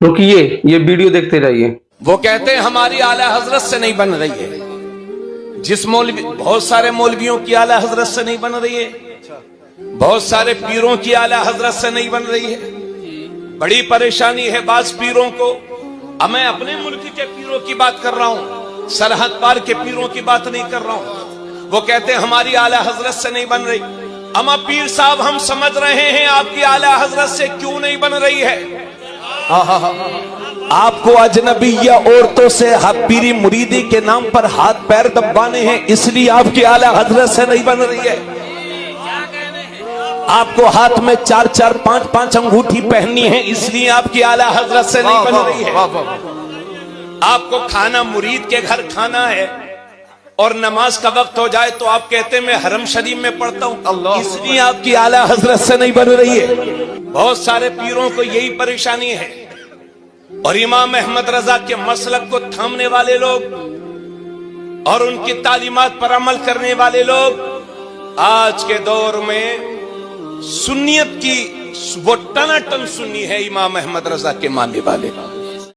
रुकिए, ये वीडियो देखते रहिए। वो कहते हैं हमारी आला हजरत से नहीं बन रही है। जिस मौलवी, बहुत सारे मौलवियों की आला हजरत से नहीं बन रही है, बहुत सारे पीरों की आला हजरत से नहीं बन रही है। बड़ी परेशानी है बाज पीरों को। अब मैं अपने मुल्क के पीरों की बात कर रहा हूं, सरहद पार के पीरों की बात नहीं कर रहा हूं। वो कहते हैं हमारी आला हजरत से नहीं बन रही। अमा पीर साहब, हम समझ रहे हैं आपकी आला हजरत से क्यों नहीं बन रही है। आपको अजनबी या औरतों से पीरी मुरीदी के नाम पर हाथ पैर दबाने हैं, इसलिए आपकी आला हजरत से नहीं बन रही है। आपको हाथ में 4-4, 5-5 अंगूठी पहननी है, इसलिए आपकी आला हजरत से नहीं बन रही है। आपको खाना मुरीद के घर खाना है और नमाज का वक्त हो जाए तो आप कहते हैं मैं हरम शरीफ में पढ़ता हूं, इसलिए आपकी आला हजरत से नहीं बन रही है। बहुत सारे पीरों को यही परेशानी है। और इमाम अहमद रजा के मसलक को थामने वाले लोग और उनकी तालीमात पर अमल करने वाले लोग आज के दौर में सुन्नियत की वो टनाटन सुन्नी है इमाम अहमद रजा के मानने वाले।